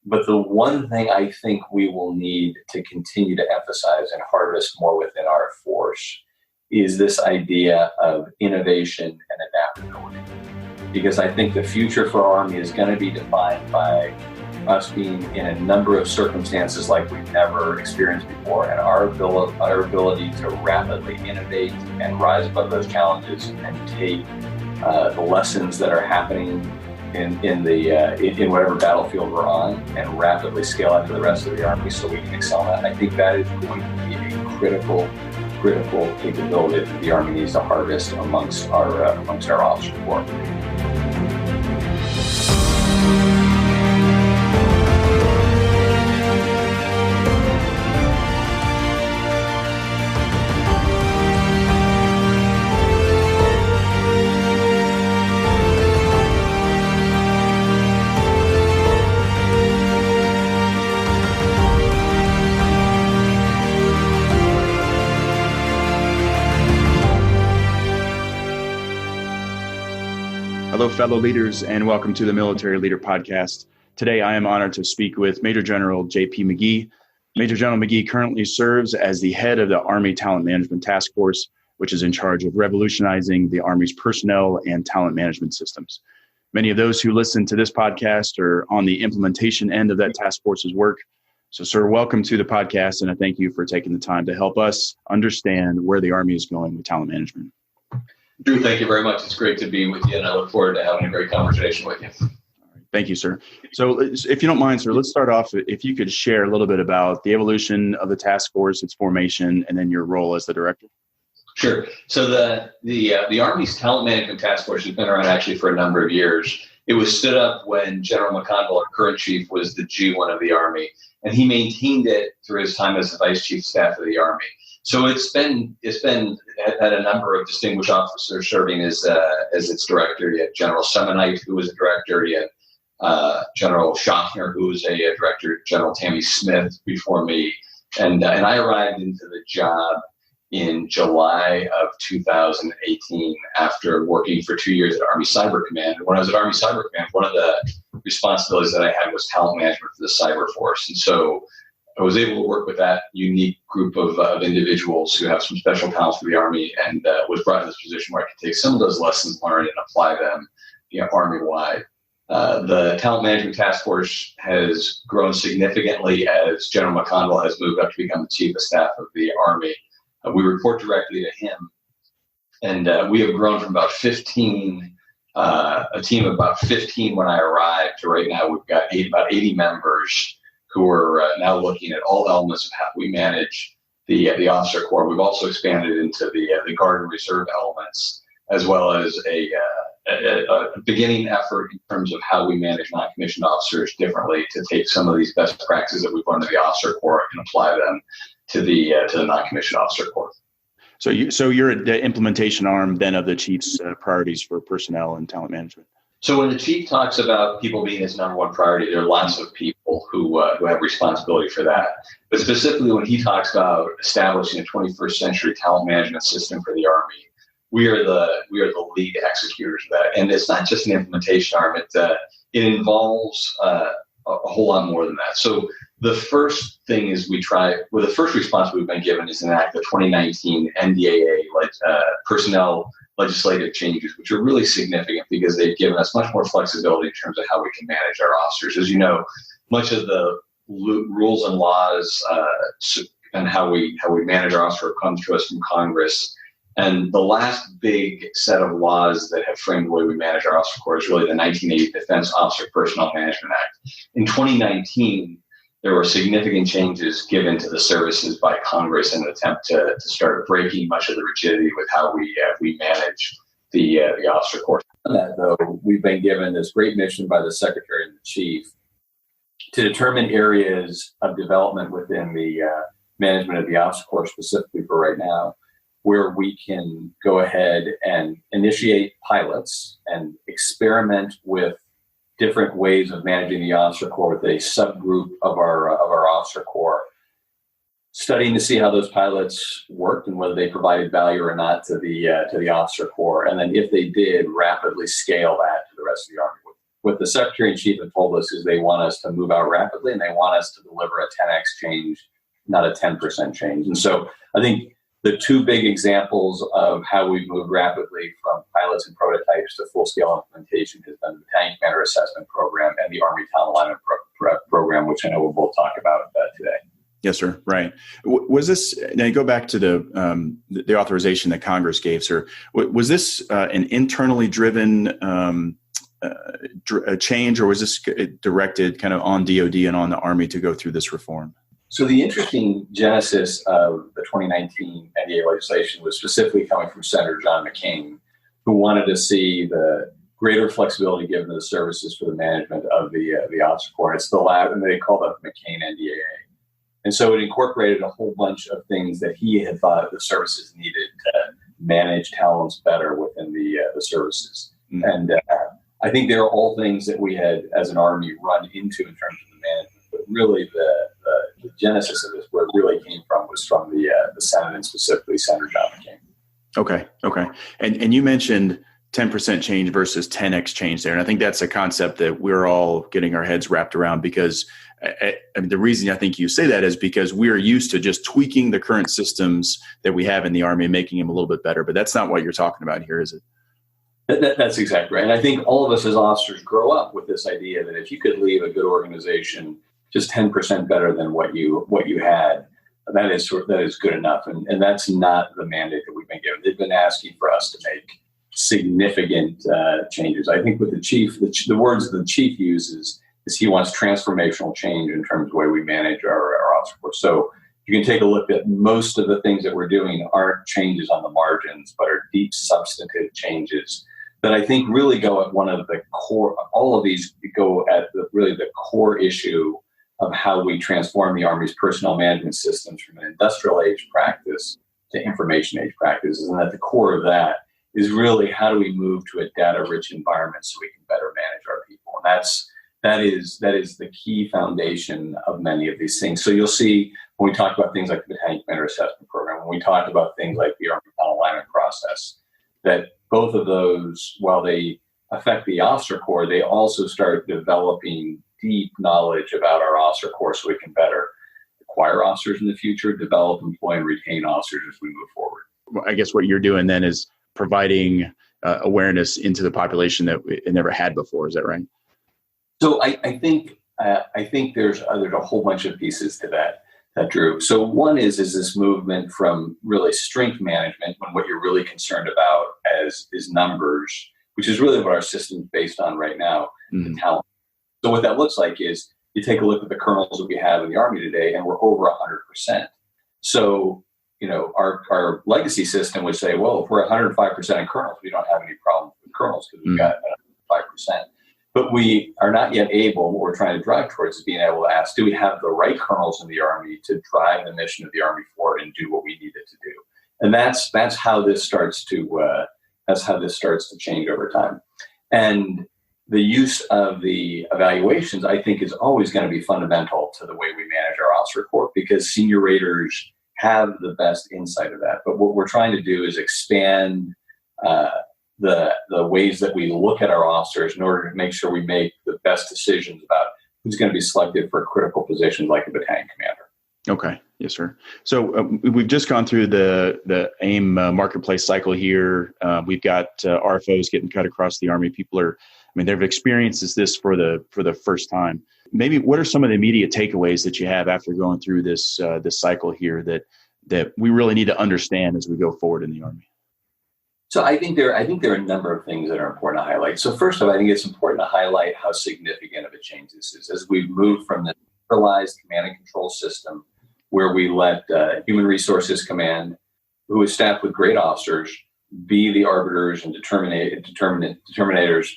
But the one thing I think we will need to continue to emphasize and harvest more within our force is this idea of innovation and adaptability. Because I think the future for our Army is going to be defined by us being in a number of circumstances like we've never experienced before, and our ability to rapidly innovate and rise above those challenges and take the lessons that are happening in whatever battlefield we're on and rapidly scale out to the rest of the Army so we can excel at. I think that is going to be a critical capability that the Army needs to harvest amongst our officer corps. Hello, fellow leaders, and welcome to the Military Leader Podcast. Today, I am honored to speak with Major General J.P. McGee. Major General McGee currently serves as the head of the Army Talent Management Task Force, which is in charge of revolutionizing the Army's personnel and talent management systems. Many of those who listen to this podcast are on the implementation end of that task force's work. So, sir, welcome to the podcast, and I thank you for taking the time to help us understand where the Army is going with talent management. Drew, thank you very much. It's great to be with you, and I look forward to having a great conversation with you. All right. Thank you, sir. So if you don't mind, sir, let's start off. If you could share a little bit about the evolution of the task force, its formation, and then your role as the director. Sure. So the Army's Talent Management Task Force has been around actually for a number of years. It was stood up when General McConville, our current chief, was the G1 of the Army, and he maintained it through his time as the Vice Chief of Staff of the Army. So it's been had a number of distinguished officers serving as its director. You had General Semonite, who was a director. You had General Schaffner, who was a director. General Tammy Smith before me, and I arrived into the job in July of 2018 after working for 2 years at Army Cyber Command. And when I was at Army Cyber Command, one of the responsibilities that I had was talent management for the cyber force, and so I was able to work with that unique group of individuals who have some special talents for the Army, and was brought in this position where I could take some of those lessons learned and apply them, Army-wide. The Talent Management Task Force has grown significantly as General McConville has moved up to become the Chief of Staff of the Army. We report directly to him, and we have grown from about 15, a team of about 15 when I arrived, to right now we've got about 80 members who are now looking at all elements of how we manage the officer corps. We've also expanded into the Guard and Reserve elements, as well as a beginning effort in terms of how we manage non-commissioned officers differently, to take some of these best practices that we've learned in the officer corps and apply them to the non-commissioned officer corps. So you're the implementation arm then of the chief's priorities for personnel and talent management. So when the chief talks about people being his number one priority, there are lots of people who have responsibility for that. But specifically when he talks about establishing a 21st century talent management system for the Army, we are the lead executors of that. And it's not just an implementation arm. It involves a whole lot more than that. So the first thing is the first response we've been given is enact the 2019 NDAA personnel legislative changes, which are really significant because they've given us much more flexibility in terms of how we can manage our officers. As you know, much of the rules and laws and how we manage our officers comes to us from Congress. And the last big set of laws that have framed the way we manage our officer corps is really the 1980 Defense Officer Personnel Management Act. In 2019, there were significant changes given to the services by Congress in an attempt to start breaking much of the rigidity with how we manage the officer corps. On that, though, we've been given this great mission by the Secretary and the Chief to determine areas of development within the management of the officer corps, specifically for right now, where we can go ahead and initiate pilots and experiment with different ways of managing the officer corps with a subgroup of our officer corps, studying to see how those pilots worked and whether they provided value or not to the officer corps, and then if they did, rapidly scale that to the rest of the Army what the Secretary in Chief had told us is they want us to move out rapidly, and they want us to deliver a 10x change, not a 10% change. And so I think the two big examples of how we've moved rapidly from pilots and prototypes to full-scale implementation has been the Battalion Command Assessment Program and the Army Talent Alignment Program, which I know we'll both talk about today. Yes, sir. Right. Was this, now you go back to the authorization that Congress gave, sir, was this an internally driven change, or was this directed kind of on DOD and on the Army to go through this reform? So the interesting genesis of the 2019 NDA legislation was specifically coming from Senator John McCain, who wanted to see the greater flexibility given to the services for the management of the officer corps. It's the lab, and they called it the McCain NDAA. And so it incorporated a whole bunch of things that he had thought the services needed to manage talents better within the services. Mm-hmm. And I think they are all things that we had, as an Army, run into in terms of the management. But really, the genesis of this, where it really came from, was from the Senate, and specifically Senator John McCain. Okay. And you mentioned 10% change versus 10x change there. And I think that's a concept that we're all getting our heads wrapped around, because I mean, the reason I think you say that is because we're used to just tweaking the current systems that we have in the Army and making them a little bit better. But that's not what you're talking about here, is it? That's exactly right. And I think all of us as officers grow up with this idea that if you could leave a good organization just 10% better than what you had, that is good enough. And that's not the mandate that we've been given. They've been asking for us to make significant changes. I think with the chief, the words the chief uses is he wants transformational change in terms of the way we manage our officer corps. So you can take a look at most of the things that we're doing aren't changes on the margins, but are deep substantive changes that I think really go at one of the core. All of these go at really the core issue of how we transform the Army's personnel management systems from an industrial age practice to information age practices. And at the core of that is really, how do we move to a data-rich environment so we can better manage our people? And that is the key foundation of many of these things. So you'll see when we talk about things like the Battalion Command Assessment Program, when we talk about things like the Army Talent Alignment process, that both of those, while they affect the officer corps, they also start developing deep knowledge about our officer corps so we can better acquire officers in the future, develop, employ, and retain officers as we move forward. Well, I guess what you're doing then is providing awareness into the population that it never had before. Is that right? So I think there's a whole bunch of pieces to that, Drew. So one is this movement from really strength management, when what you're really concerned about is numbers, which is really what our system is based on right now, the talent. So what that looks like is you take a look at the colonels that we have in the Army today, and we're over 100%. So, our legacy system would say, well, if we're 105% in colonels, we don't have any problem with colonels because we've got 5%. But we are not yet able, what we're trying to drive towards is being able to ask, do we have the right colonels in the Army to drive the mission of the Army forward and do what we need it to do? And that's how this starts to change over time. And the use of the evaluations, I think, is always going to be fundamental to the way we manage our officer corps, because senior raters have the best insight of that. But what we're trying to do is expand the ways that we look at our officers in order to make sure we make the best decisions about who's going to be selected for critical positions like a battalion commander. Okay. Yes, sir. So we've just gone through the AIM marketplace cycle here. We've got RFOs getting cut across the Army. They've experienced this for the first time. Maybe what are some of the immediate takeaways that you have after going through this cycle here that we really need to understand as we go forward in the Army? So I think there are a number of things that are important to highlight. So first of all, I think it's important to highlight how significant of a change this is as we've moved from the centralized command and control system, where we let Human Resources Command, who is staffed with great officers, be the arbiters and determinators,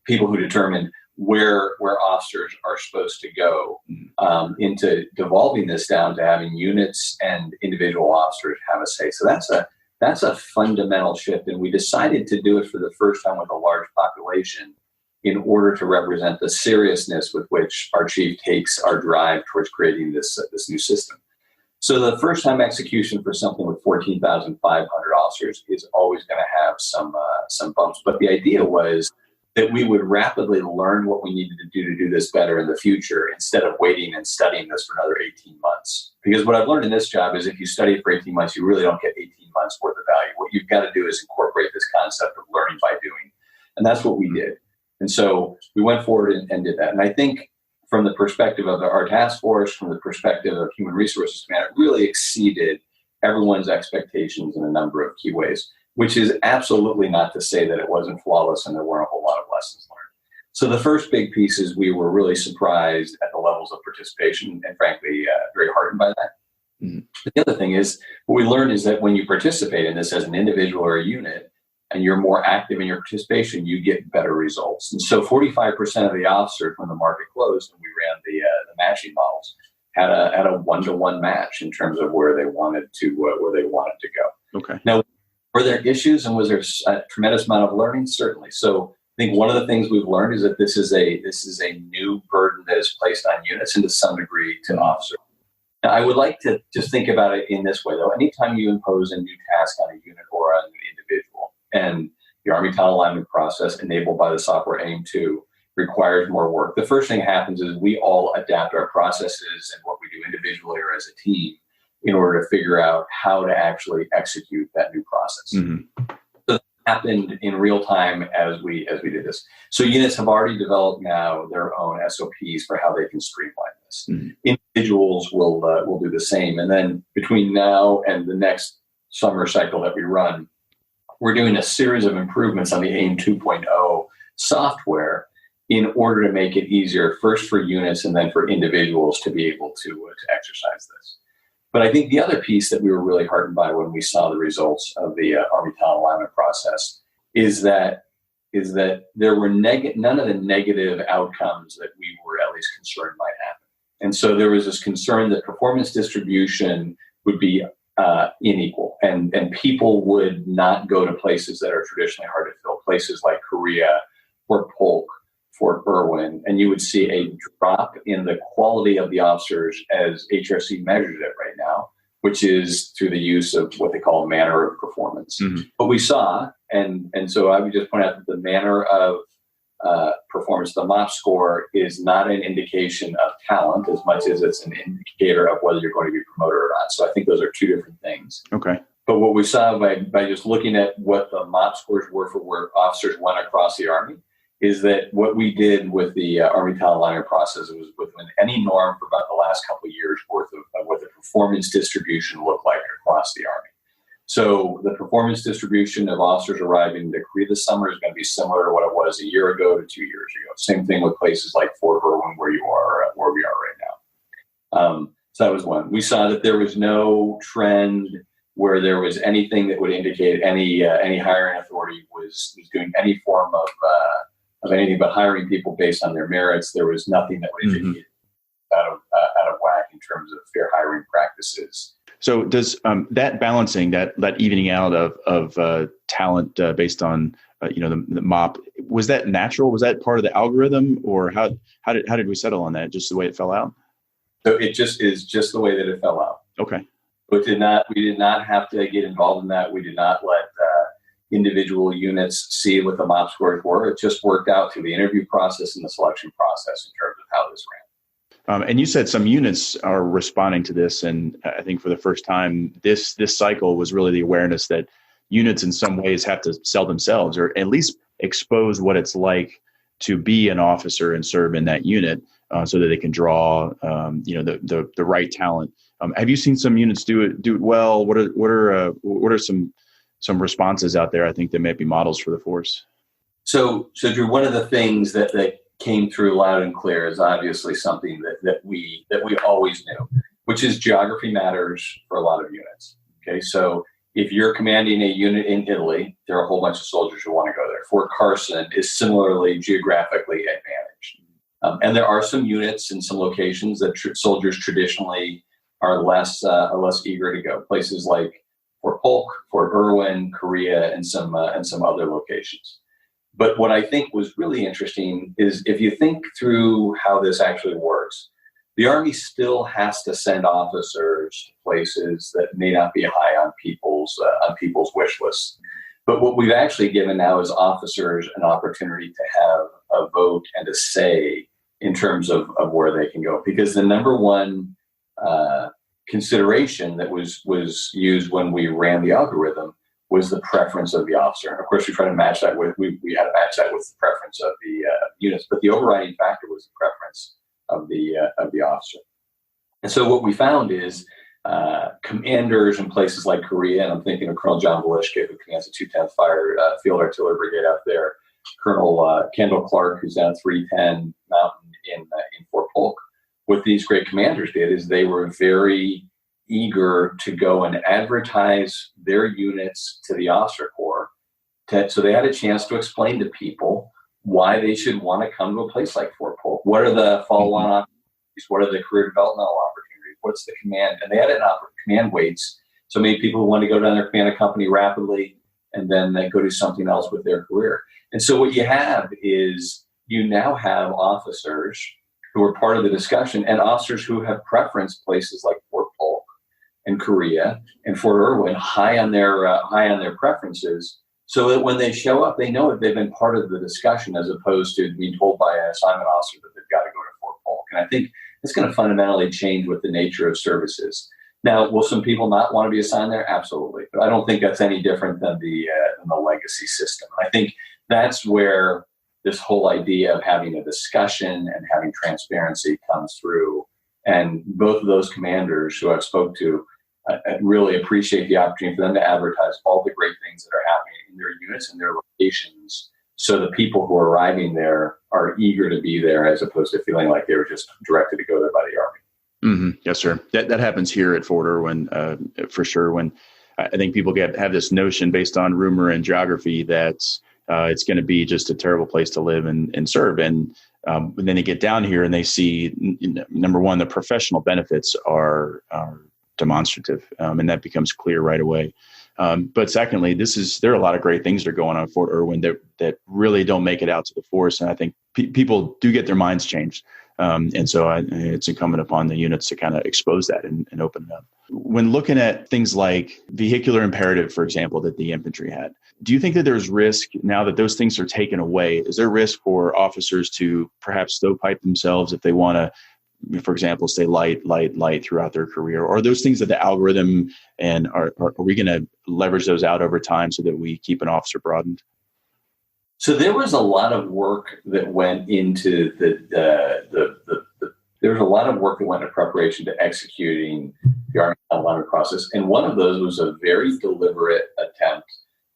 people who determine where officers are supposed to go, into devolving this down to having units and individual officers have a say. So that's a fundamental shift, and we decided to do it for the first time with a large population in order to represent the seriousness with which our chief takes our drive towards creating this new system. So the first time execution for something with 14,500 officers is always going to have some bumps. But the idea was that we would rapidly learn what we needed to do this better in the future instead of waiting and studying this for another 18 months. Because what I've learned in this job is if you study for 18 months, you really don't get 18 months worth of value. What you've got to do is incorporate this concept of learning by doing. And that's what we did. And so we went forward and did that. And I think from the perspective of our task force, from the perspective of human resources command, it really exceeded everyone's expectations in a number of key ways, which is absolutely not to say that it wasn't flawless and there weren't a whole lot of lessons learned. So the first big piece is we were really surprised at the levels of participation and frankly, very heartened by that. Mm-hmm. But the other thing is, what we learned is that when you participate in this as an individual or a unit, and you're more active in your participation, you get better results. And so 45% of the officers, when the market closed and we ran the matching models, had a one-to-one match in terms of where they wanted to go. Okay. Now, were there issues and was there a tremendous amount of learning? Certainly. So I think one of the things we've learned is that this is a new burden that is placed on units and to some degree to officers. Now, I would like to just think about it in this way, though. Anytime you impose a new task on a unit or on an individual, and the Army Talent Alignment process enabled by the software AIM-2 requires more work, the first thing that happens is we all adapt our processes and what we do individually or as a team in order to figure out how to actually execute that new process. Mm-hmm. So that happened in real time as we did this. So units have already developed now their own SOPs for how they can streamline this. Mm-hmm. Individuals will do the same. And then between now and the next summer cycle that we run, we're doing a series of improvements on the AIM 2.0 software in order to make it easier, first for units and then for individuals to be able to exercise this. But I think the other piece that we were really heartened by when we saw the results of the Army Talent Alignment process is that there were none of the negative outcomes that we were at least concerned might happen. And so there was this concern that performance distribution would be unequal, and people would not go to places that are traditionally hard to fill, places like Korea, Fort Polk, Fort Irwin, and you would see a drop in the quality of the officers as HRC measures it right now, which is through the use of what they call manner of performance. Mm-hmm. What we saw, and so I would just point out that the manner of performance, the MOP score, is not an indication of talent as much as it's an indicator of whether you're going to be promoted or not. So I think those are two different things. Okay. But what we saw by just looking at what the MOP scores were for where officers went across the Army is that what we did with the Army Talent Alignment process was within any norm for about the last couple of years worth of what the performance distribution looked like across the Army. So the performance distribution of officers arriving to Korea this summer is going to be similar to what it was a year ago to 2 years ago. Same thing with places like Fort Irwin, where we are right now. So that was one. We saw that there was no trend where there was anything that would indicate any hiring authority was doing any form of anything but hiring people based on their merits. There was nothing that would indicate out of whack in terms of fair hiring practices. So does that balancing, that evening out of talent based on the MOP, was that natural? Was that part of the algorithm, or how did we settle on that? Just the way it fell out? So it just is just the way that it fell out. Okay. But we did not have to get involved in that. We did not let individual units see what the MOP scores were. It just worked out through the interview process and the selection process in terms of how this ran. And you said some units are responding to this, and I think for the first time, this cycle was really the awareness that units in some ways have to sell themselves, or at least expose what it's like to be an officer and serve in that unit, so that they can draw, the right talent. Have you seen some units do it well? What are some responses out there? I think that may be models for the force. So Drew, one of the things that came through loud and clear is obviously something that we always knew, which is geography matters for a lot of units. Okay, so if you're commanding a unit in Italy, there are a whole bunch of soldiers who want to go there. Fort Carson is similarly geographically advantaged, and there are some units in some locations that soldiers traditionally are less eager to go. Places like Fort Polk, Fort Irwin, Korea, and some other locations. But what I think was really interesting is if you think through how this actually works, the Army still has to send officers to places that may not be high on people's wish lists. But what we've actually given now is officers an opportunity to have a vote and a say in terms of where they can go. Because the number one consideration that was used when we ran the algorithm was the preference of the officer. And of course, we tried to match that with, we had to match that with the preference of the units, but the overriding factor was the preference of the officer. And so what we found is commanders in places like Korea, and I'm thinking of Colonel John Volishke, who commands the 210th Fire Field Artillery Brigade out there, Colonel Kendall Clark, who's down at 310 Mountain in Fort Polk. What these great commanders did is they were very eager to go and advertise their units to the officer corps, so they had a chance to explain to people why they should want to come to a place like Fort Polk. What are the follow-on opportunities? What are the career developmental opportunities? What's the command? And they had command weights. So many people who want to go down there, command a company rapidly, and then they go do something else with their career. And so what you have is you now have officers who are part of the discussion and officers who have preference places like Fort Polk and Korea and Fort Irwin high on their preferences, so that when they show up, they know that they've been part of the discussion as opposed to being told by an assignment officer that they've got to go to Fort Polk. And I think it's going to fundamentally change what the nature of service is. Now, will some people not want to be assigned there? Absolutely. But I don't think that's any different than the legacy system. I think that's where this whole idea of having a discussion and having transparency comes through. And both of those commanders who I've spoke to, I really appreciate the opportunity for them to advertise all the great things that are happening in their units and their locations, so the people who are arriving there are eager to be there as opposed to feeling like they were just directed to go there by the Army. Mm-hmm. Yes, sir. That happens here at Fort Irwin, for sure. When I think people have this notion based on rumor and geography that it's going to be just a terrible place to live and serve. And then they get down here and they see, number one, the professional benefits are demonstrative, and that becomes clear right away. But secondly, there are a lot of great things that are going on at Fort Irwin that really don't make it out to the force. And I think people do get their minds changed. And so it's incumbent upon the units to kind of expose that and open it up. When looking at things like vehicular imperative, for example, that the infantry had, do you think that there's risk now that those things are taken away? Is there risk for officers to perhaps stovepipe themselves if they want to, for example, stay light throughout their career? Or are those things that the algorithm, and are we going to leverage those out over time so that we keep an officer broadened? So there was a lot of work that went into there was a lot of work that went into preparation to executing the Army alignment process. And one of those was a very deliberate attempt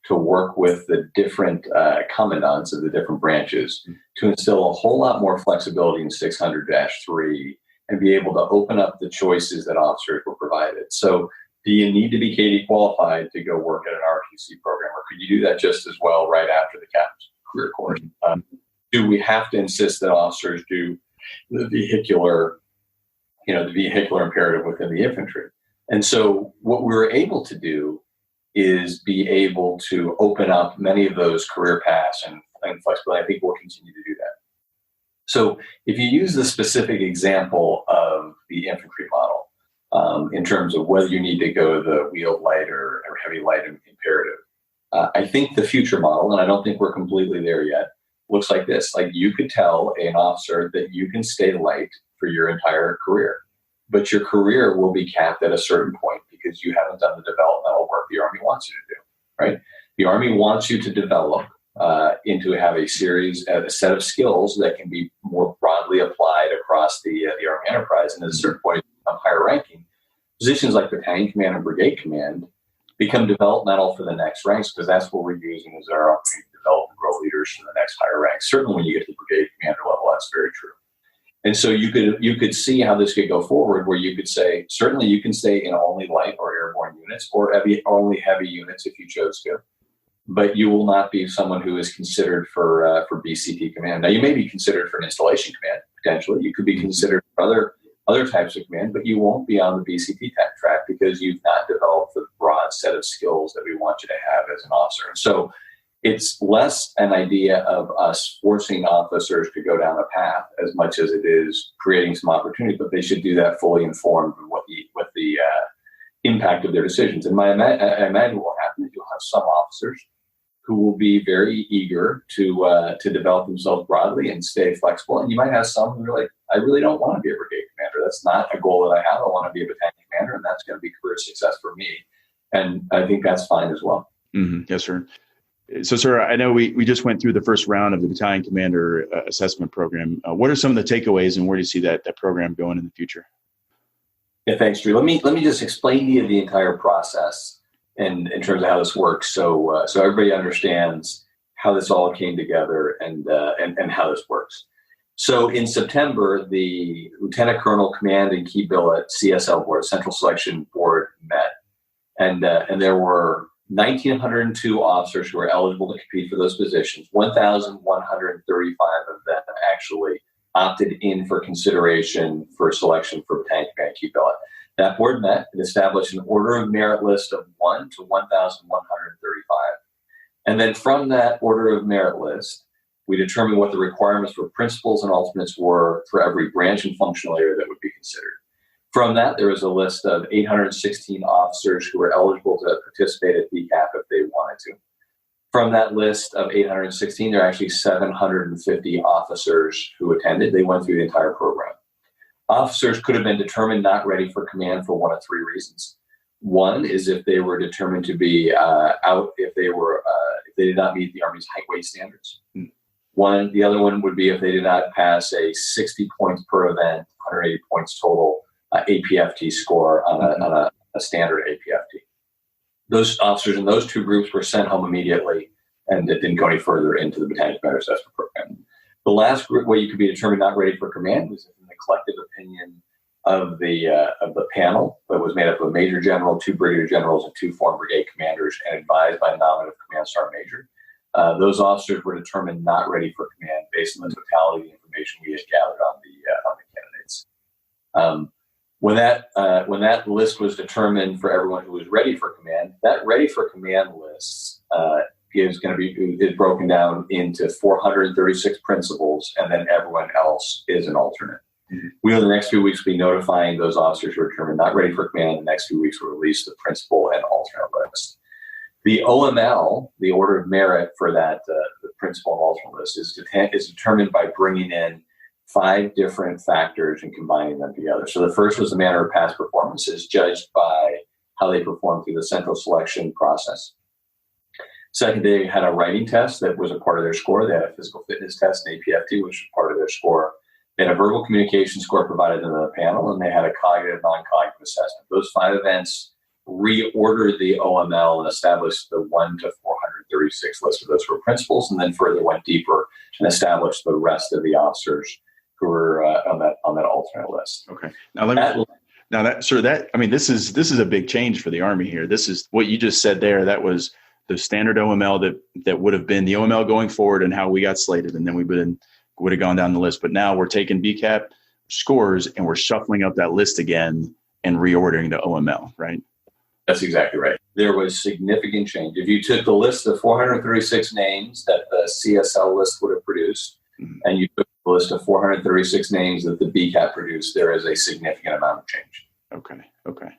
to work with the different commandants of the different branches to instill a whole lot more flexibility in 600-3 and be able to open up the choices that officers were provided. So do you need to be KD qualified to go work at an ROTC program, or could you do that just as well right after the captain's career course? Do we have to insist that officers do the vehicular imperative within the infantry? And so what we were able to do is be able to open up many of those career paths and flexibility. I think we'll continue to do that. So if you use the specific example of the infantry model, in terms of whether you need to go the wheeled light or heavy light imperative, I think the future model, and I don't think we're completely there yet, looks like this. Like, you could tell an officer that you can stay light for your entire career, but your career will be capped at a certain point because you haven't done the developmental work the Army wants you to do, right? The Army wants you to develop into have a set of skills that can be more broadly applied across the Army enterprise. And at a certain point, higher ranking, positions like battalion command and brigade command become developmental for the next ranks, because that's what we're using as our opportunity to develop and grow leaders to the next higher ranks. Certainly when you get to the brigade commander level, that's very true. And so you could see how this could go forward, where you could say, certainly you can stay in only light or airborne units, or only heavy units if you chose to, but you will not be someone who is considered for BCP command. Now, you may be considered for an installation command, potentially. You could be considered for other types of command, but you won't be on the BCP track because you've not developed the broad set of skills that we want you to have as an officer. So it's less an idea of us forcing officers to go down a path as much as it is creating some opportunity, but they should do that fully informed of what the impact of their decisions. And I imagine what will happen is you'll have some officers who will be very eager to develop themselves broadly and stay flexible. And you might have some who are like, I really don't want to be a brigade commander. That's not a goal that I have. I want to be a battalion commander, and that's going to be career success for me. And I think that's fine as well. Mm-hmm. Yes, sir. So, sir, I know we just went through the first round of the Battalion Commander Assessment Program. What are some of the takeaways, and where do you see that program going in the future? Yeah, thanks, Drew. Let me just explain to you the entire process and in terms of how this works, so everybody understands how this all came together and how this works. So in September, the Lieutenant Colonel Command and Key Billet CSL Board, Central Selection Board, met, and there were 1,902 officers who were eligible to compete for those positions. 1,135 of them actually opted in for consideration for selection for Battalion Command Key Billet. That board met and established an order of merit list of 1 to 1,135. And then from that order of merit list, we determined what the requirements for principals and alternates were for every branch and functional area that would be considered. From that, there was a list of 816 officers who were eligible to participate at BCAP if they wanted to. From that list of 816, there are actually 750 officers who attended. They went through the entire program. Officers could have been determined not ready for command for one of three reasons. One is if they were determined to be out, if they did not meet the Army's height weight standards. The other one would be if they did not pass a 60 points per event, 180 points total APFT score on a standard APFT. Those officers in those two groups were sent home immediately, and it didn't go any further into the Battalion Command Assessment Program. The last group where you could be determined not ready for command was in the collective opinion of the panel that was made up of a major general, 2 brigadier generals, and 2 former brigade commanders, and advised by a nominative command sergeant major. Those officers were determined not ready for command based on the totality of the information we had gathered on the candidates. When that list was determined for everyone who was ready for command, that ready for command list is broken down into 436 principals, and then everyone else is an alternate. Mm-hmm. We, in the next few weeks, will be notifying those officers who are determined not ready for command. In the next few weeks, we'll release the principal and alternate list. The OML, the order of merit for that, the principal and alternate list, is determined by bringing in 5 different factors and combining them together. So the first was the manner of past performances, judged by how they performed through the central selection process. Second, they had a writing test that was a part of their score. They had a physical fitness test, an APFT, which was part of their score. They had a verbal communication score provided in the panel, and they had a cognitive, non-cognitive assessment. Those 5 events reordered the OML and established the 1 to 436 list of those for principals, and then further went deeper and established the rest of the officers who were on that alternate list. Okay. This is a big change for the Army here. This is what you just said there. That was the standard OML that would have been the OML going forward and how we got slated, and then we would have gone down the list. But now we're taking BCAP scores and we're shuffling up that list again and reordering the OML, right? That's exactly right. There was significant change. If you took the list of 436 names that the CSL list would have produced, and you took the list of 436 names that the BCAP produced, there is a significant amount of change. Okay.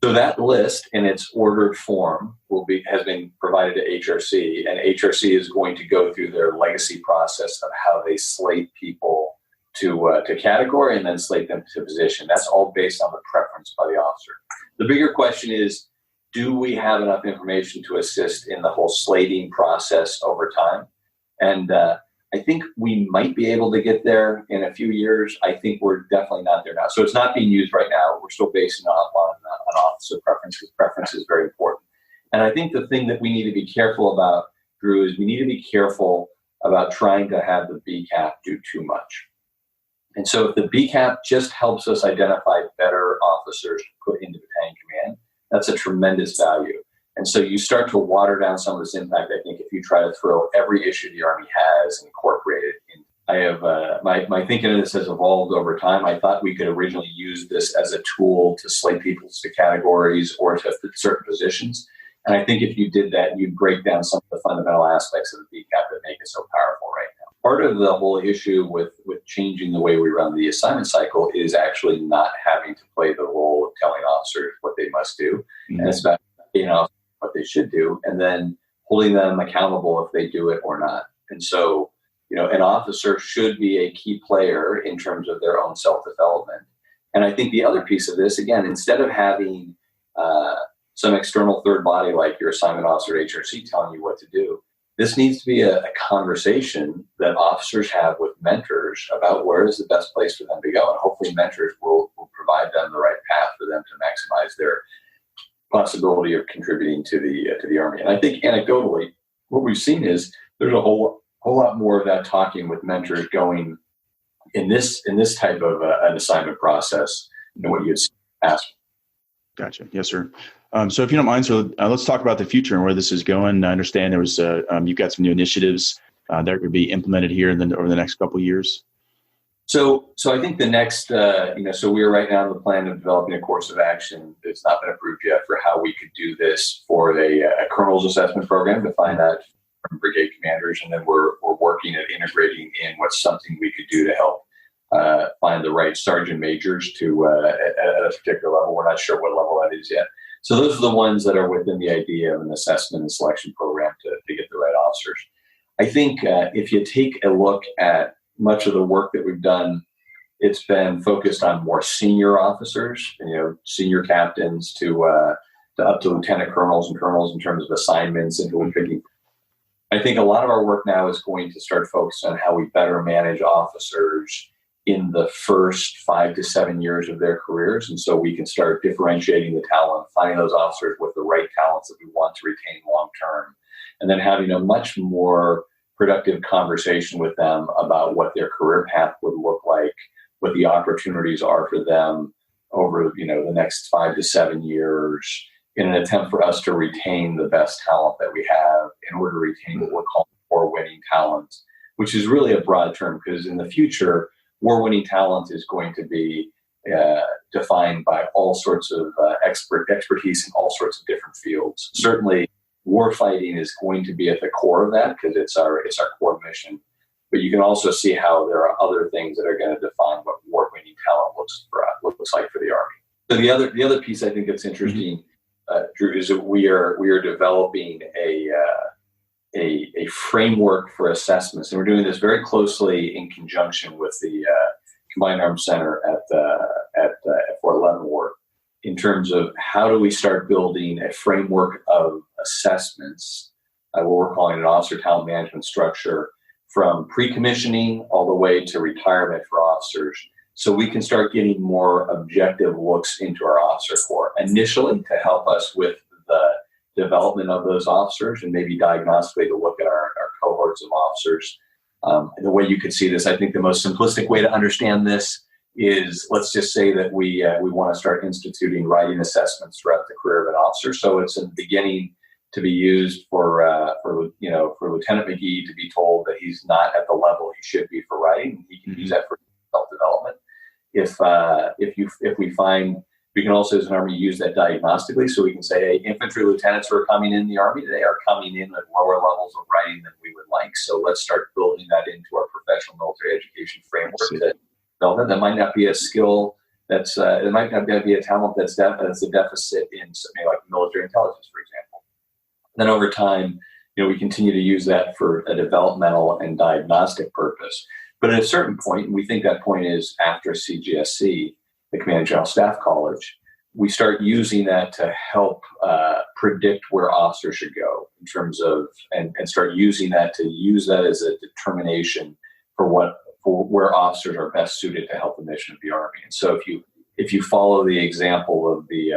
So that list in its ordered form has been provided to HRC, and HRC is going to go through their legacy process of how they slate people to category and then slate them to position. That's all based on the preference by the officer. The bigger question is, do we have enough information to assist in the whole slating process over time? And I think we might be able to get there in a few years. I think we're definitely not there now. So it's not being used right now. We're still basing it off on officer preference, because preference is very important. And I think the thing that we need to be careful about, Drew, is we need to be careful about trying to have the BCAP do too much. And so if the BCAP just helps us identify better officers to put into battalion command, that's a tremendous value. And so you start to water down some of this impact, I think, if you try to throw every issue the Army has and incorporate it in. I have my thinking of this has evolved over time. I thought we could originally use this as a tool to slate people to categories or to certain positions. And I think if you did that, you'd break down some of the fundamental aspects of the BCAP that make it so powerful right now. Part of the whole issue with changing the way we run the assignment cycle is actually not having to play the role of telling officers what they must do. Mm-hmm. And it's about, what they should do, and then holding them accountable if they do it or not. And so, an officer should be a key player in terms of their own self-development. And I think the other piece of this, again, instead of having some external third body like your assignment officer at HRC telling you what to do, this needs to be a conversation that officers have with mentors about where is the best place for them to go. And hopefully mentors will provide them the right path for them to maximize their possibility of contributing to the Army. And I think anecdotally, what we've seen is there's a whole lot more of that talking with mentors going in this type of an assignment process than what you'd ask. Gotcha. Yes, sir. So if you don't mind, let's talk about the future and where this is going. I understand there was you've got some new initiatives that could be implemented here over the next couple of years. So I think the next, so we are right now in the plan of developing a course of action that's not been approved yet for how we could do this for a colonel's assessment program to find out from brigade commanders, and then we're working at integrating in what's something we could do to help find the right sergeant majors to at a particular level. We're not sure what level that is yet. So those are the ones that are within the idea of an assessment and selection program to get the right officers. I think if you take a look at much of the work that we've done, it's been focused on more senior officers, senior captains to up to lieutenant colonels and colonels in terms of assignments and who we're picking. I think a lot of our work now is going to start focusing on how we better manage officers in the first 5 to 7 years of their careers. And so we can start differentiating the talent, finding those officers with the right talents that we want to retain long-term, and then having a much more productive conversation with them about what their career path would look like, what the opportunities are for them over, the next 5 to 7 years in an attempt for us to retain the best talent that we have in order to retain what we're calling war-winning talent, which is really a broad term because in the future, war-winning talent is going to be defined by all sorts of expertise in all sorts of different fields. Certainly, war fighting is going to be at the core of that because it's our core mission. But you can also see how there are other things that are going to define what war-winning talent looks like for the Army. So the other piece I think that's interesting, Drew, is that we are developing a framework for assessments, and we're doing this very closely in conjunction with the Combined Arms Center at Fort Leavenworth, in terms of how do we start building a framework of assessments, what we're calling an officer talent management structure, from pre-commissioning all the way to retirement for officers, so we can start getting more objective looks into our officer corps initially to help us with the development of those officers and maybe diagnostically to look at our cohorts of officers. And the way you could see this, I think the most simplistic way to understand this is, let's just say that we want to start instituting writing assessments throughout the career of an officer. So it's in the beginning to be used for Lieutenant McGee to be told that he's not at the level he should be for writing. He can use that for self-development. If we find, we can also as an Army use that diagnostically, so we can say, hey, infantry lieutenants who are coming in the Army, they are coming in at lower levels of writing than we would like. So let's start building that into our professional military education framework. That might not be a skill that's it might not be a talent that's a deficit in something like military intelligence, for example. Then over time, we continue to use that for a developmental and diagnostic purpose. But at a certain point, and we think that point is after CGSC, the Command and General Staff College, we start using that to help predict where officers should go in terms of, and start using that to use that as a determination for where officers are best suited to help the mission of the Army. And so if you follow the example of the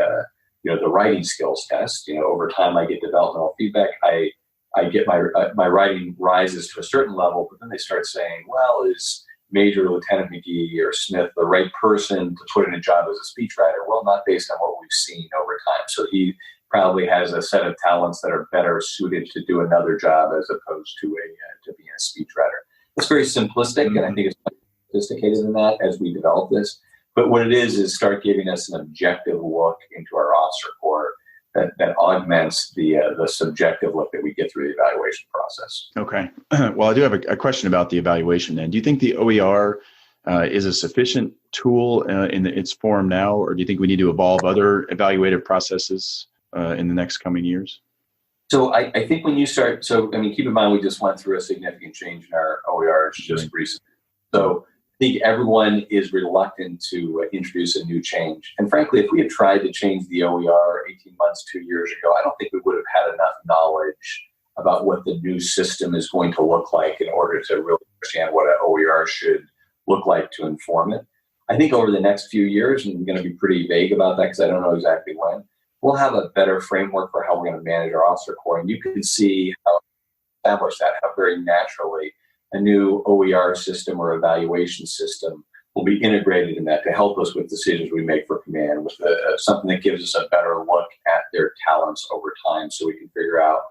writing skills test, over time I get developmental feedback. I get my writing rises to a certain level, but then they start saying, well, is Major Lieutenant McGee or Smith the right person to put in a job as a speechwriter? Well, not based on what we've seen over time. So he probably has a set of talents that are better suited to do another job as opposed to being a speechwriter. It's very simplistic, and I think it's much sophisticated than that as we develop this. But what it is start giving us an objective look into our officer corps that augments the subjective look that we get through the evaluation process. Okay. Well, I do have a question about the evaluation then. Do you think the OER is a sufficient tool in its form now, or do you think we need to evolve other evaluative processes in the next coming years? So I think when you start, keep in mind, we just went through a significant change in our OERs just recently. So I think everyone is reluctant to introduce a new change. And frankly, if we had tried to change the OER 18 months, 2 years ago, I don't think we would have had enough knowledge about what the new system is going to look like in order to really understand what an OER should look like to inform it. I think over the next few years, and I'm going to be pretty vague about that because I don't know exactly when, we'll have a better framework for how we're going to manage our officer corps. And you can see how establish that, how very naturally a new OER system or evaluation system will be integrated in that to help us with decisions we make for command, with something that gives us a better look at their talents over time so we can figure out,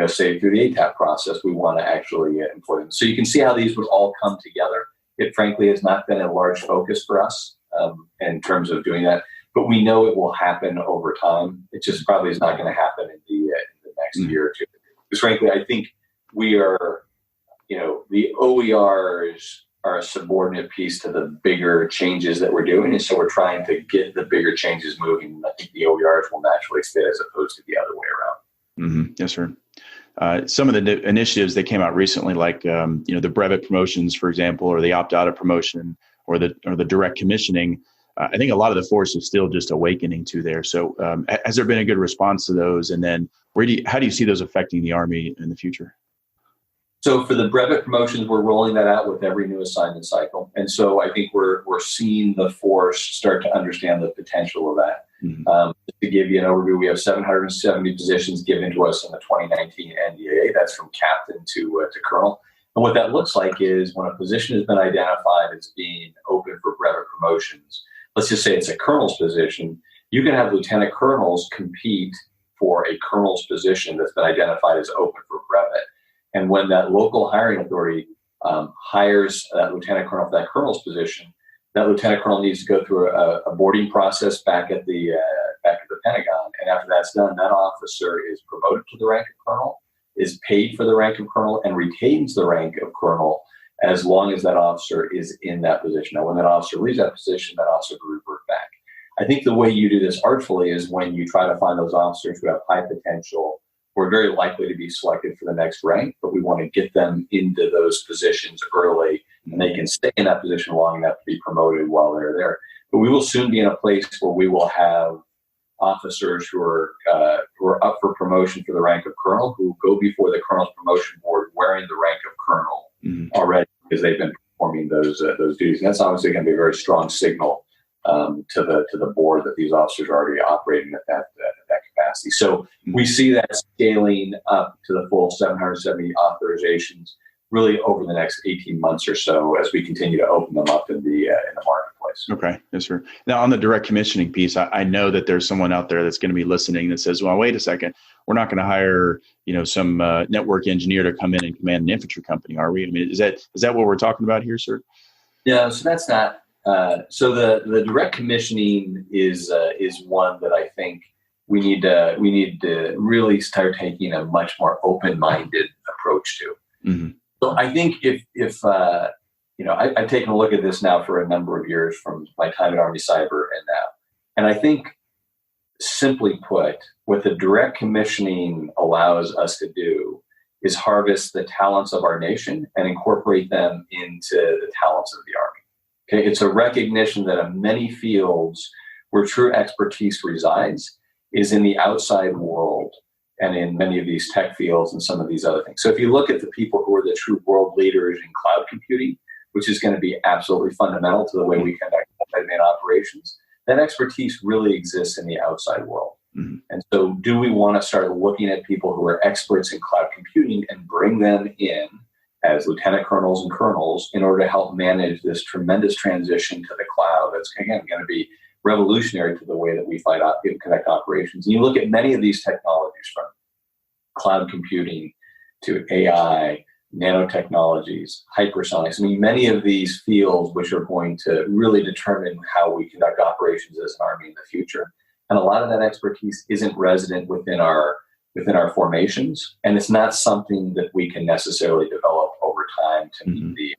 say through the ATAP process, we want to actually employ them. So you can see how these would all come together. It frankly has not been a large focus for us in terms of doing that, but we know it will happen over time. It just probably is not going to happen in the next year or two. Because frankly, I think we are, the OERs are a subordinate piece to the bigger changes that we're doing. And so we're trying to get the bigger changes moving. I think the OERs will naturally fit as opposed to the other way around. Mm-hmm. Yes, sir. Some of the initiatives that came out recently, like the brevet promotions, for example, or the opt-out of promotion, or the direct commissioning, I think a lot of the force is still just awakening to there. So, has there been a good response to those? And then, how do you see those affecting the Army in the future? So, for the brevet promotions, we're rolling that out with every new assignment cycle, and so I think we're seeing the force start to understand the potential of that. Mm-hmm. To give you an overview, we have 770 positions given to us in the 2019 NDAA. That's from captain to colonel. And what that looks like is when a position has been identified as being open for brevet promotions, let's just say it's a colonel's position, you can have lieutenant colonels compete for a colonel's position that's been identified as open for brevet. And when that local hiring authority hires that lieutenant colonel for that colonel's position, that lieutenant colonel needs to go through a boarding process back at the Pentagon. And after that's done, that officer is promoted to the rank of colonel, is paid for the rank of colonel, and retains the rank of colonel as long as that officer is in that position. Now, when that officer leaves that position, that officer will revert back. I think the way you do this artfully is when you try to find those officers who have high potential, who are very likely to be selected for the next rank, but we want to get them into those positions early, and they can stay in that position long enough to be promoted while they're there. But we will soon be in a place where we will have officers who are up for promotion for the rank of colonel, who go before the colonel's promotion board wearing the rank of colonel already, because they've been performing those duties. And that's obviously going to be a very strong signal to the board that these officers are already operating at that capacity. So we see that scaling up to the full 770 authorizations really over the next 18 months or so as we continue to open them up in the marketplace. Okay, yes, sir. Now, on the direct commissioning piece, I know that there's someone out there that's going to be listening that says, well, wait a second, we're not going to hire, some network engineer to come in and command an infantry company, are we? I mean, is that what we're talking about here, sir? No, so that's not. So the direct commissioning is one that I think we need to really start taking a much more open-minded approach to. Mm-hmm. So I think if I've taken a look at this now for a number of years from my time at Army Cyber and now, and I think simply put, what the direct commissioning allows us to do is harvest the talents of our nation and incorporate them into the talents of the Army. Okay, it's a recognition that in many fields where true expertise resides is in the outside world, and in many of these tech fields and some of these other things. So if you look at the people who are the true world leaders in cloud computing, which is going to be absolutely fundamental to the way we conduct multi-domain operations, that expertise really exists in the outside world. Mm-hmm. And so do we want to start looking at people who are experts in cloud computing and bring them in as lieutenant colonels and colonels in order to help manage this tremendous transition to the cloud that's, again, going to be revolutionary to the way that we conduct operations. And you look at many of these technologies, from cloud computing to AI, nanotechnologies, hypersonics. I mean, many of these fields which are going to really determine how we conduct operations as an Army in the future. And a lot of that expertise isn't resident within our formations, and it's not something that we can necessarily develop over time to meet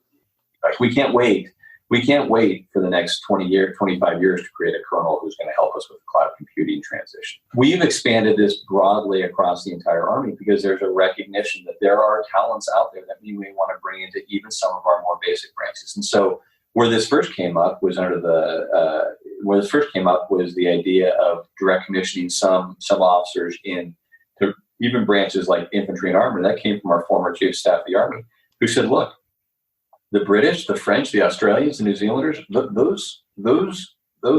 we can't wait We can't wait for the next 25 years to create a kernel who's going to help us with the cloud computing transition. We've expanded this broadly across the entire Army because there's a recognition that there are talents out there that we may want to bring into even some of our more basic branches. And so where this first came up was the idea of direct commissioning some officers in to even branches like infantry and armor. That came from our former chief of staff of the Army, who said, look, the British, the French, the Australians, the New Zealanders, those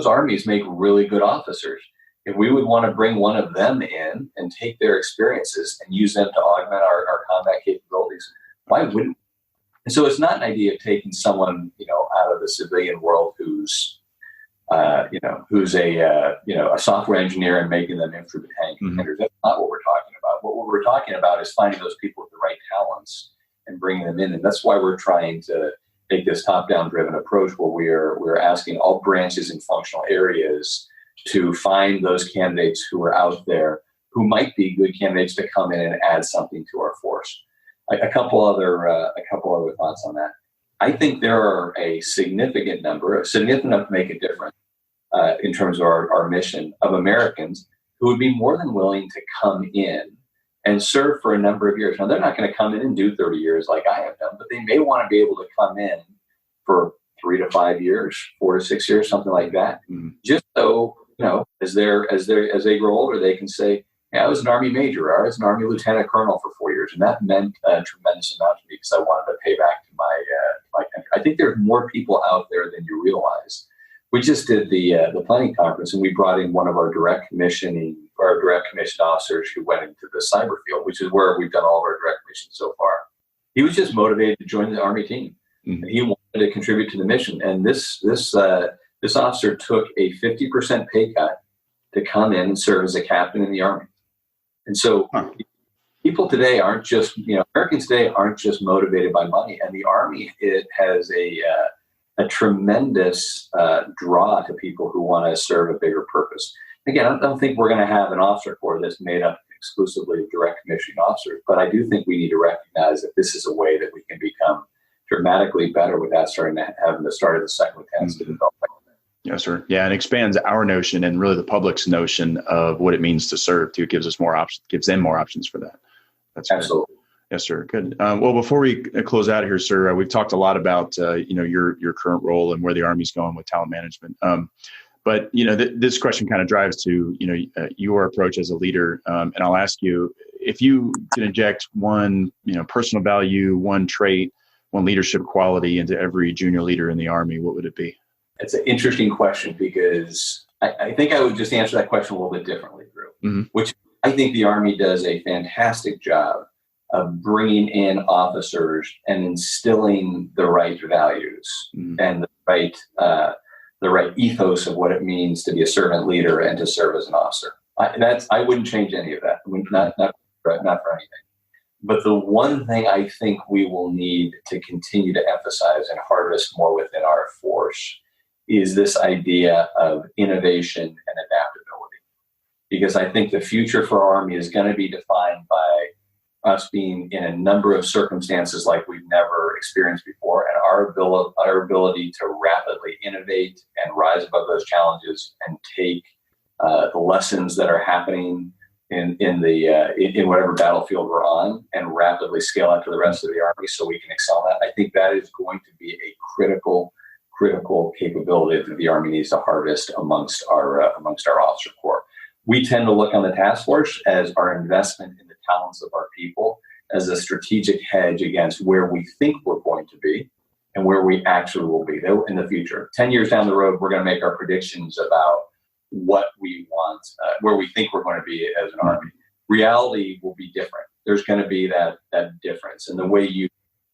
armies make really good officers. If we would want to bring one of them in and take their experiences and use them to augment our combat capabilities, why wouldn't? And so it's not an idea of taking someone, out of the civilian world who's a software engineer and making them infantry battalion commanders. That's not what we're talking about. What we're talking about is finding those people with the right talents and bringing them in. And that's why we're trying to take this top-down driven approach where we're asking all branches and functional areas to find those candidates who are out there who might be good candidates to come in and add something to our force. A couple other thoughts on that. I think there are a significant enough to make a difference in terms of our mission of Americans who would be more than willing to come in and serve for a number of years. Now, they're not going to come in and do 30 years like I have done, but they may want to be able to come in for 3 to 5 years, 4 to 6 years, something like that. Just so, as they grow older, they can say, I was an Army major, or I was an Army lieutenant colonel for 4 years, and that meant a tremendous amount to me because I wanted to pay back to my country. I think there's more people out there than you realize. We just did the planning conference, and we brought in one of our direct commissioned officers who went into the cyber field, which is where we've done all of our direct commissions so far. He was just motivated to join the Army team, and he wanted to contribute to the mission. And this officer took a 50% pay cut to come in and serve as a captain in the Army. And so people today aren't just, Americans today aren't just motivated by money. And the Army, it has a tremendous draw to people who want to serve a bigger purpose. Again, I don't think we're going to have an officer corps that's made up exclusively of direct commissioned officers, but I do think we need to recognize that this is a way that we can become dramatically better without having to start at the second lieutenants to develop. Yes, sir. Yeah, and expands our notion and really the public's notion of what it means to serve too. It gives us more options, gives them more options for that. That's absolutely. Good. Yes, sir. Good. Well, before we close out here, sir, we've talked a lot about your current role and where the Army's going with talent management. But this question kind of drives to your approach as a leader, and I'll ask you if you can inject one personal value, one trait, one leadership quality into every junior leader in the Army. What would it be? It's an interesting question because I think I would just answer that question a little bit differently, Drew, which I think the Army does a fantastic job of bringing in officers and instilling the right values and the right ethos of what it means to be a servant leader and to serve as an officer. I wouldn't change any of that. Not for anything. But the one thing I think we will need to continue to emphasize and harvest more within our force is this idea of innovation and adaptability. Because I think the future for our Army is going to be defined by us being in a number of circumstances like we've never experienced before, and our ability to rapidly innovate and rise above those challenges and take the lessons that are happening in whatever battlefield we're on and rapidly scale out to the rest of the Army so we can excel in that. I think that is going to be a critical capability that the Army needs to harvest amongst our officer corps. We tend to look on the task force as our investment in the talents of our people as a strategic hedge against where we think we're going to be and where we actually will be in the future. 10 years down the road, we're going to make our predictions about what we want, where we think we're going to be as an Army. Reality will be different. There's going to be that difference. And the way you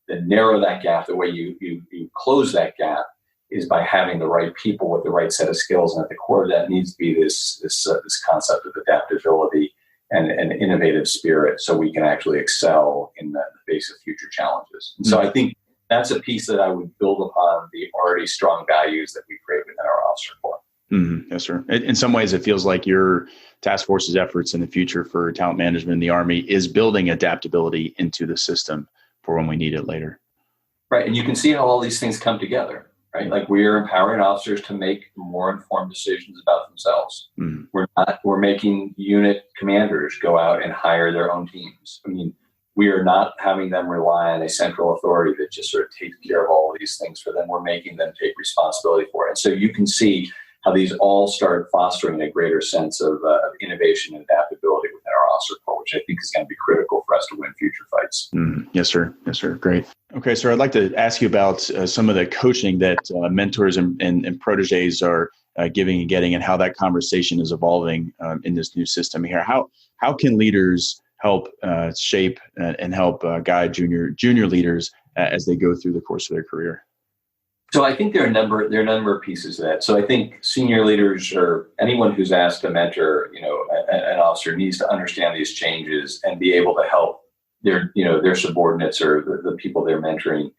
narrow that gap, the way you close that gap is by having the right people with the right set of skills. And at the core of that needs to be this concept of adaptability and an innovative spirit so we can actually excel in the face of future challenges. And so I think that's a piece that I would build upon the already strong values that we create within our officer corps. Yes, sir. In some ways, it feels like your task force's efforts in the future for talent management in the Army is building adaptability into the system for when we need it later. Right. And you can see how all these things come together. right? Like we are empowering officers to make more informed decisions about themselves. We're making unit commanders go out and hire their own teams. I mean, we are not having them rely on a central authority that just sort of takes care of all of these things for them. We're making them take responsibility for it. And so you can see how these all start fostering a greater sense of innovation and adaptability within our officer corps, which I think is going to be critical for us to win future fights. Yes, sir. Yes, sir. Great. Okay, sir, I'd like to ask you about some of the coaching that mentors and proteges are giving and getting, and how that conversation is evolving in this new system here. How can leaders help shape and help guide junior leaders as they go through the course of their career? So I think there are a number of pieces to that. So I think senior leaders or anyone who's asked to mentor, an officer needs to understand these changes and be able to help their subordinates or the people they're mentoring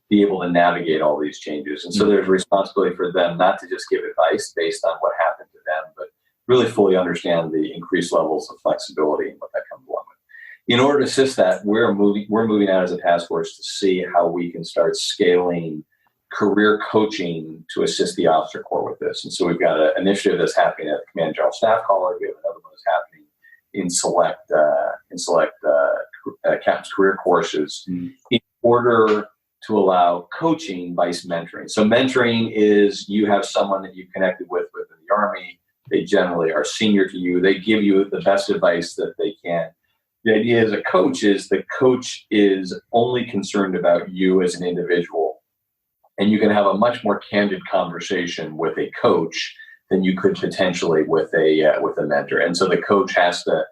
be able to navigate all these changes. And so there's a responsibility for them not to just give advice based on what happened to them, but really fully understand the increased levels of flexibility and what that comes along with. In order to assist that, we're moving out as a task force to see how we can start scaling career coaching to assist the officer corps with this. And so we've got an initiative that's happening at the Command General Staff College. We have another one that's happening in select captain's career courses in order to allow coaching vice mentoring. So mentoring is you have someone that you connected with within the Army. They generally are senior to you. They give you the best advice that they can. The idea as a coach is the coach is only concerned about you as an individual, and you can have a much more candid conversation with a coach than you could potentially with a mentor. And so the coach has to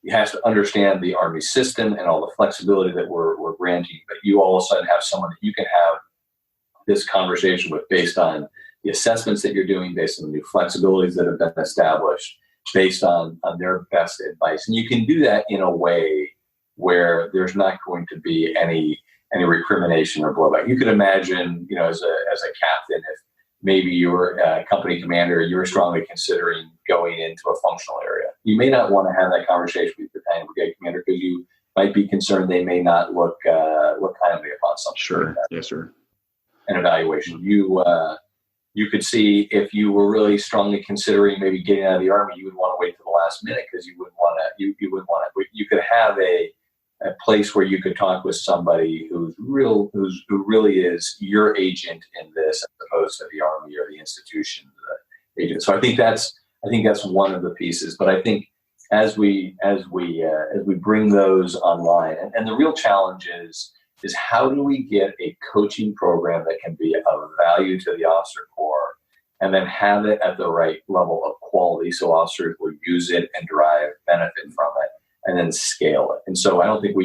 has to understand the Army system and all the flexibility that we're granting, but you all of a sudden have someone that you can have this conversation with based on the assessments that you're doing, based on the new flexibilities that have been established, based on their best advice. And you can do that in a way where there's not going to be any recrimination or blowback. You could imagine, as a captain, if maybe you're a company commander, you're strongly considering going into a functional area. You may not want to have that conversation with your battalion brigade commander because you might be concerned they may not look kindly upon something. Sure. Like that. Yes, sir. An evaluation. You could see if you were really strongly considering maybe getting out of the Army, you would want to wait to the last minute because you wouldn't want to. You could have a place where you could talk with somebody who really is your agent in this, as opposed to the Army or the institution agent. So I think that's one of the pieces. But I think as we bring those online, and the real challenge is how do we get a coaching program that can be of value to the officer corps and then have it at the right level of quality so officers will use it and derive benefit from it and then scale it. And so I think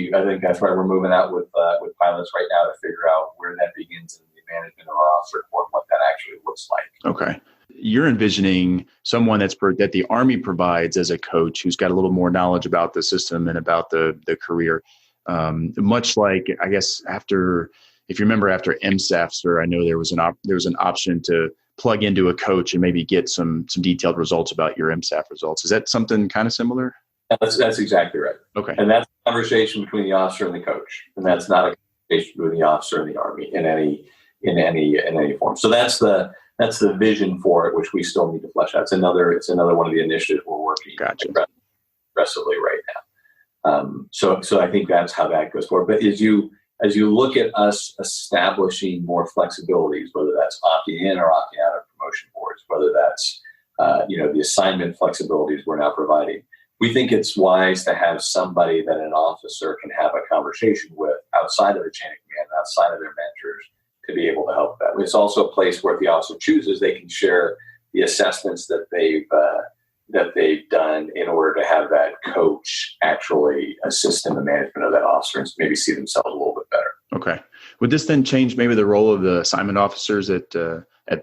that's why we're moving out with pilots right now to figure out where that begins in the management of our officer corps and what that actually looks like. Okay. You're envisioning someone that the Army provides as a coach who's got a little more knowledge about the system and about the career. Much like, I guess, if you remember after MSAF, sir, I know there was an option to plug into a coach and maybe get some detailed results about your MSAF results. Is that something kind of similar? That's exactly right. Okay. And that's a conversation between the officer and the coach. And that's not a conversation between the officer and the Army in any form. So that's the vision for it, which we still need to flesh out. It's another one of the initiatives we're working aggressively right now. So I think that's how that goes forward. But as you look at us establishing more flexibilities, whether that's opting in or opting out of promotion boards, whether that's the assignment flexibilities we're now providing, we think it's wise to have somebody that an officer can have a conversation with outside of the chain of command, outside of their mentors, to be able to help them. It's also a place where if the officer chooses, they can share the assessments that they've done in order to have that coach actually assist in the management of that officer and maybe see themselves a little bit better. Okay. Would this then change maybe the role of the assignment officers at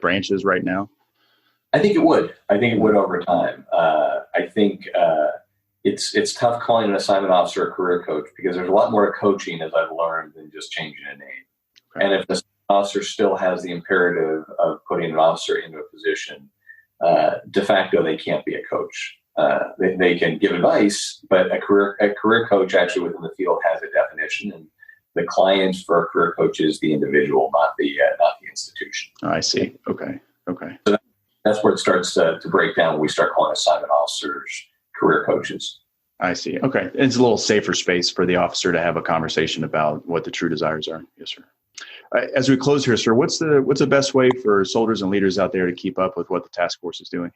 branches right now? I think it would. I think it would over time. I think it's tough calling an assignment officer a career coach because there's a lot more to coaching, as I've learned, than just changing a name. Okay. And if the officer still has the imperative of putting an officer into a position, de facto, they can't be a coach. They can give advice, but a career coach actually within the field has a definition, and the clients for our career coach is the individual, not the institution. I see. Okay. So that's where it starts to break down when we start calling assignment officers career coaches. I see. Okay. It's a little safer space for the officer to have a conversation about what the true desires are. Yes, sir. As we close here, sir, what's the best way for soldiers and leaders out there to keep up with what the task force is doing?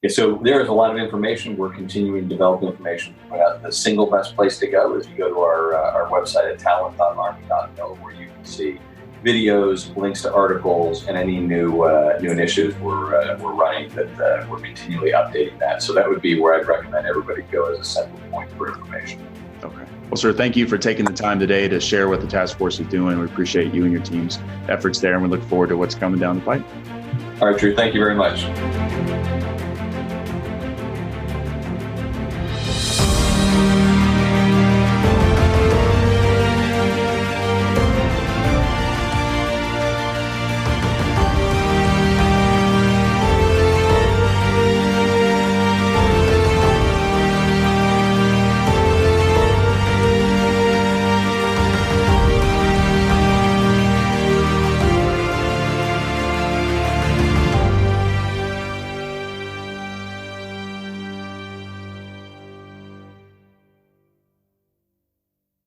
Yeah, so there is a lot of information. We're continuing to develop information. The single best place to go is you go to our website at talent.army.mil, where you can see videos, links to articles, and any new initiatives we're running that we're continually updating that. So that would be where I'd recommend everybody go as a central point for information. Okay. Well, sir, thank you for taking the time today to share what the task force is doing. We appreciate you and your team's efforts there, and we look forward to what's coming down the pipe. All right, Drew, thank you very much.